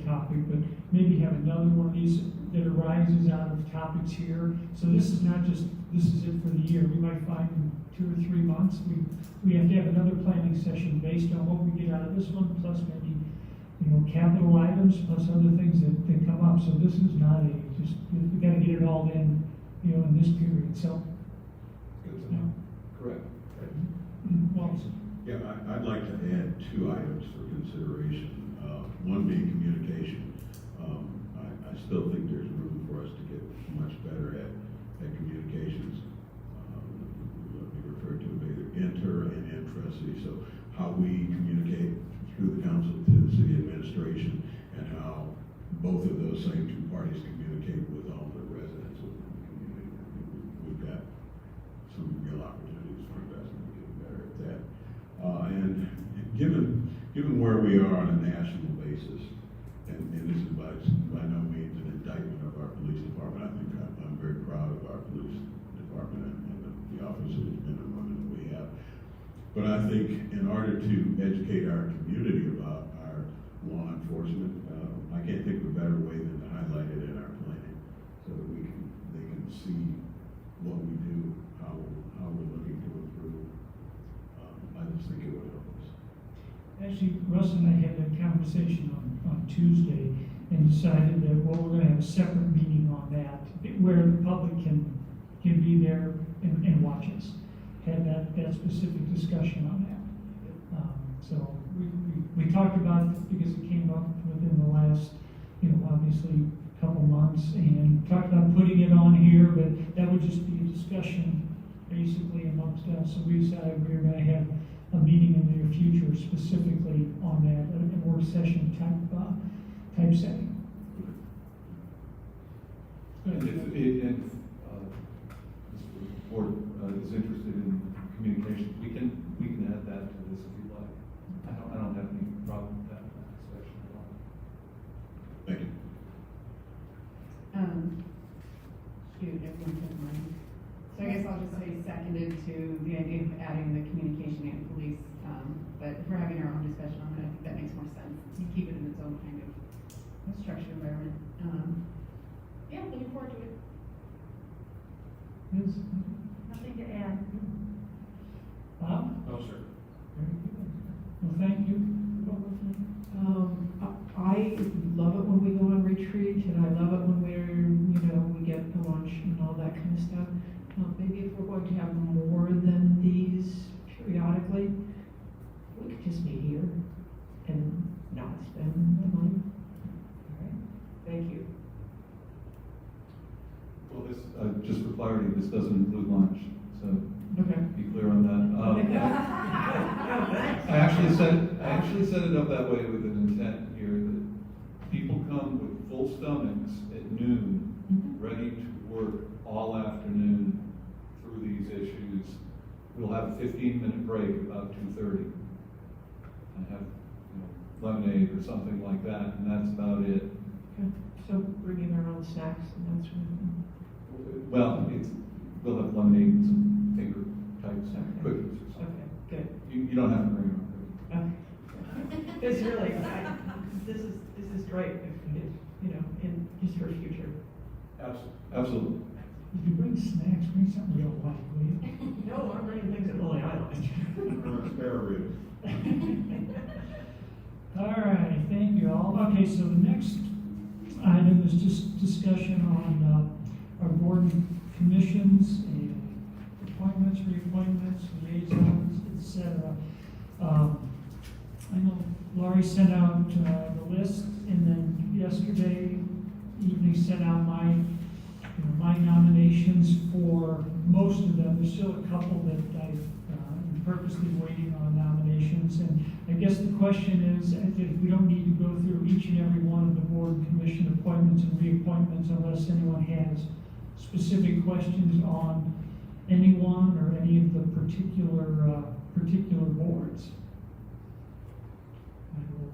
B: topic, but maybe have another one of these that arises out of topics here. So this is it for the year. We might find in 2 or 3 months, we have to have another planning session based on what we get out of this one, plus maybe, capital items, plus other things that come up. So this is not we gotta get it all in, in this period, so.
C: Good to know.
D: Correct.
B: Well,
F: Yeah, I'd like to add 2 items for consideration. One being communication. I still think there's room for us to get much better at communications. Let me refer to them either inter and intra-city. So how we communicate through the council to the city administration, and how both of those same 2 parties communicate with all the residents within the community. We've got some real opportunities for investment, getting better at that. And given where we are on a national basis, and this is by no means an indictment of our police department. I think I'm very proud of our police department and the officers and women that we have. But I think in order to educate our community about our law enforcement, I can't think of a better way than to highlight it in our planning, so that they can see what we do, how we're looking to improve. I just think it would help us.
B: actually, Russ and I had that conversation on Tuesday and decided that, we're gonna have a separate meeting on that, where the public can be there and watch us. Have that specific discussion on that. So we talked about it because it came up within the last, obviously, couple months, and talked about putting it on here, but that would just be a discussion basically amongst us. So we decided we were gonna have a meeting in the near future specifically on that, a work session type setting.
D: And if this board is interested in communications, we can add that to this if you'd like. I don't have any problem with that section at all.
F: Thank you.
H: Everyone said mine. So I guess I'll just say seconded to the idea of adding the communication and police, but if we're having our own discussion on it, I think that makes more sense. You keep it in its own kind of structured environment. Yeah, looking forward to it.
B: Yes.
I: Nothing to add.
B: Bob?
F: No, sir.
B: Very good. Well, thank you.
A: I love it when we go on retreat, and I love it when we get the lunch and all that kind of stuff. Maybe if we're going to have more than these periodically, we could just meet here and not spend the money. All right, thank you.
D: Well, this, just for clarity, this doesn't include lunch, so
A: Okay.
D: be clear on that. I actually set it up that way with an intent here that people come with full stomachs at noon, ready to work all afternoon through these issues. We'll have a 15-minute break about 2:30. I have, lemonade or something like that, and that's about it.
A: Okay. So bringing our own snacks and that sort of thing.
D: Well, we'll have lemonade and some finger type snack cookies or something.
A: Okay, good.
D: You don't have to bring your own cookies.
A: Okay. It's really, this is great, if, in just for future.
D: Absolutely.
B: If you bring snacks, bring something real light, will you?
A: No, I'm bringing things that Lily Island.
F: Spare ribs.
B: All right, thank you all. Okay, so the next item is just discussion on our board and commissions and appointments, reappointments, liaisons, etc. I know Laurie sent out the list, and then yesterday evening sent out my nominations for most of them. There's still a couple that I'm purposely waiting on nominations, and I guess the question is, if we don't need to go through each and every one of the board and commission appointments and reappointments unless anyone has specific questions on anyone or any of the particular boards. I will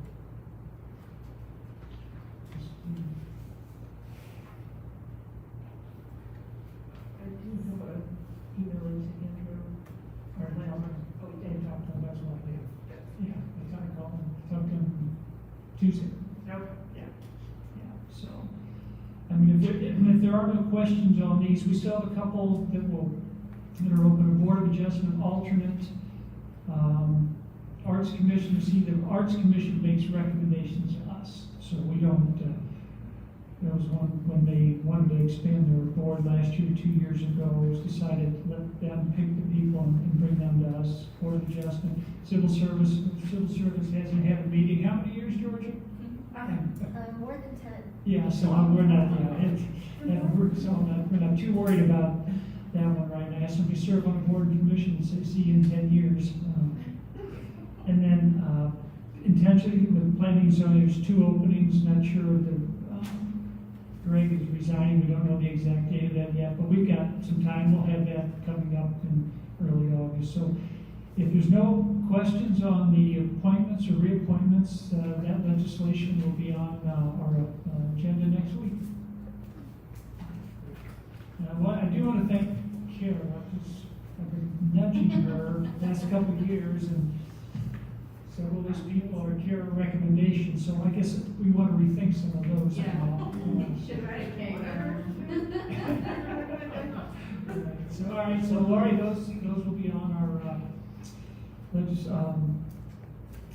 B: just,
A: I do have an email into Andrew.
B: or Dan talked to him, that's what I did. Yeah, I kind of called him, talked to him Tuesday.
A: Okay, yeah.
B: Yeah, so, I mean, if there are no questions on these, we still have a couple that are open, a Board of Adjustment alternate, Arts Commission. See, the Arts Commission makes recommendations to us, so we don't, there was one, when they wanted to expand their board last year, 2 years ago, it was decided to let them pick the people and bring them to us. Board of Adjustment, Civil Service hasn't had a meeting, how many years, Georgia?
G: More than 10.
B: Yeah, so we're not, we're not too worried about that one right now. So we serve on a board and commission, so see you in 10 years. And then, intentionally with planning and zoning, there's 2 openings, not sure that, Greg is resigning, we don't know the exact date of that yet, but we've got some time, we'll have that coming up in early August. So if there's no questions on the appointments or reappointments, that legislation will be on our agenda next week. I do want to thank Kara, because I've been nudging her the last couple of years, and several of these people are Kara recommendations, so I guess we want to rethink some of those.
I: Should write a
B: So, all right, so Laurie, those will be on our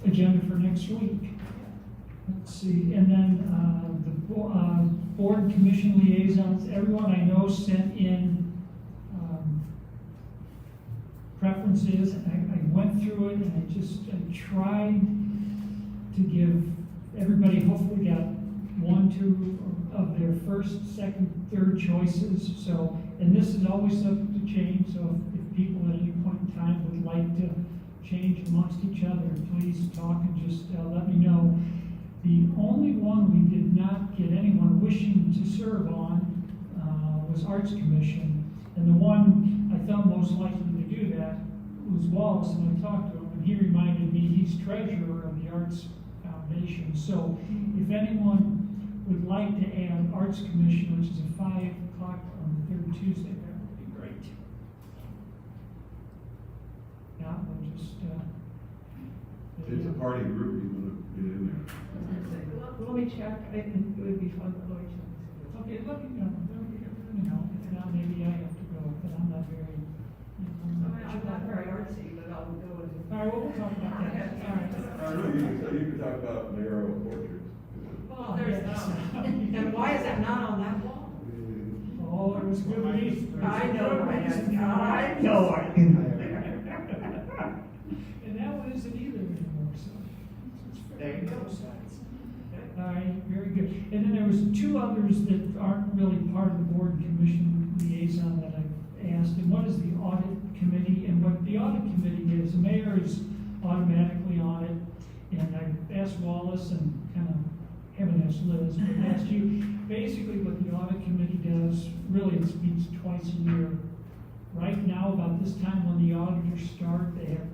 B: agenda for next week. Let's see, and then the board and commission liaisons, everyone I know sent in preferences, and I went through it, and I tried to give everybody, hopefully got 1, 2 of their first, second, third choices. So, and this is always subject to change, so if people at any point in time would like to change amongst each other, please talk and just let me know. The only one we did not get anyone wishing to serve on was Arts Commission, and the one I thought most likely to do that was Wallace, and I talked to him, and he reminded me he's treasurer of the Arts Foundation. So if anyone would like to add Arts Commission, which is at 5 o'clock on the 3rd Tuesday, that would be great. Yeah, we'll just,
F: It's a party group, you want to get in there.
A: Let me check, it would be fun, let me check.
B: okay, look, if not, maybe I have to go, but I'm not very,
A: I'm not very artsy, but I'll go with it.
B: All right, well, we'll talk about that. All right.
F: I don't know, you could talk about mayoral portraits.
A: Well, there's that. And why is that not on that wall?
B: Oh, there was good reason.
A: I know, I
B: And that one isn't either anymore, so.
A: There you go.
B: All right, very good. And then there was 2 others that aren't really part of the board and commission liaison that I've asked. And one is the Audit Committee. And what the Audit Committee is, the mayor is automatically on it. And I asked Wallace and kind of haven't asked Liz, but asked you, basically what the audit committee does, really it meets twice a year. Right now, about this time when the auditors start, they have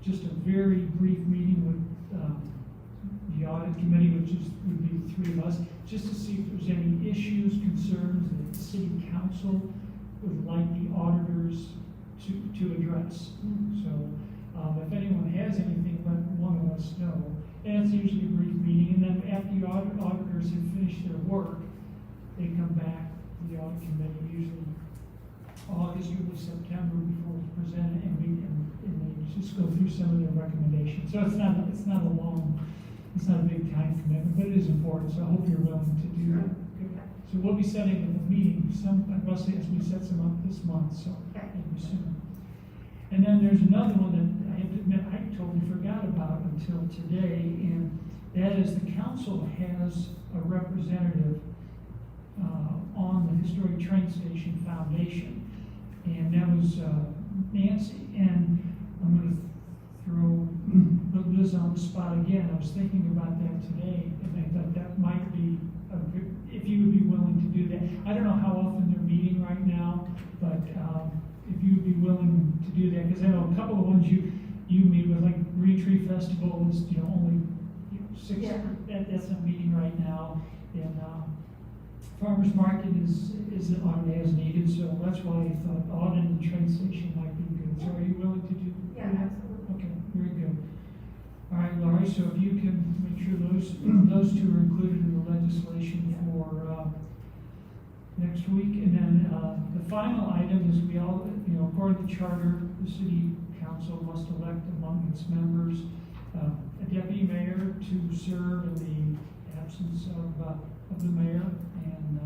B: just a very brief meeting with the audit committee, which would be the three of us, just to see if there's any issues, concerns that the city council would like the auditors to address. So if anyone has anything, let one of us know. And it's usually a brief meeting, and then after the auditors have finished their work, they come back to the audit committee, usually August, usually September, before it's presented, and they just go through some of their recommendations. So it's not a big time commitment, but it is important, so I hope you're willing to do that. Good. So we'll be setting a meeting, Russ asked me to set some up this month, so maybe soon. And then there's another one that I have to admit I totally forgot about until today, and that is the council has a representative on the Historic Train Station Foundation, and that was Nancy. And I'm going to put Liz on the spot again. I was thinking about that today, and I thought that might be a good, if you would be willing to do that. I don't know how often they're meeting right now, but if you would be willing to do that, because I know a couple of ones you meet with, like Retreat Festival is only 6.
I: Yeah.
B: That's not meeting right now, and Farmers Market is on as needed, so that's why I thought audit and train station might be good. So are you willing to do?
I: Yeah,
B: that?
I: absolutely.
B: Okay, very good. All right, Laurie, so if you can make sure those two are included in the legislation for next week. And then the final item is we all, according to charter, the city council must elect among its members a deputy mayor to serve in the absence of the mayor. And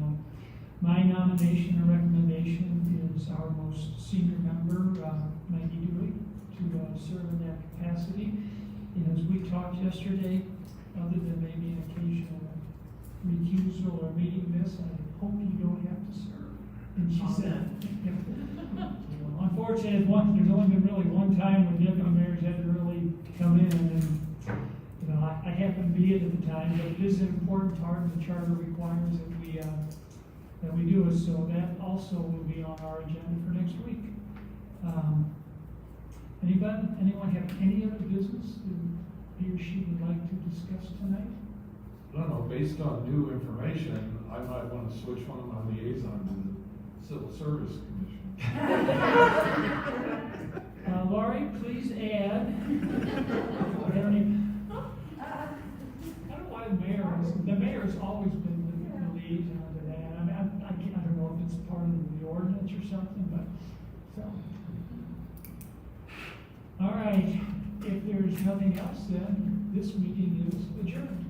B: my nomination or recommendation is our most senior member, Maggie Dewey, to serve in that capacity. And as we talked yesterday, other than maybe an occasional recusal or meeting this, I hope you don't have to serve. And she said, unfortunately, there's only been really one time when deputy mayors had to really come in, and I happened to be it at the time, but it is an important part of the charter requires that we do it, so that also will be on our agenda for next week. Anyone have any other business that he or she would like to discuss tonight?
J: I don't know, based on new information, I might want to switch one of my liaison to the Civil Service Commission.
B: Laurie, please add. I don't know why the mayor has always been the liaison to that. I don't know if it's part of the ordinance or something, but so. All right, if there's nothing else, then this meeting is adjourned.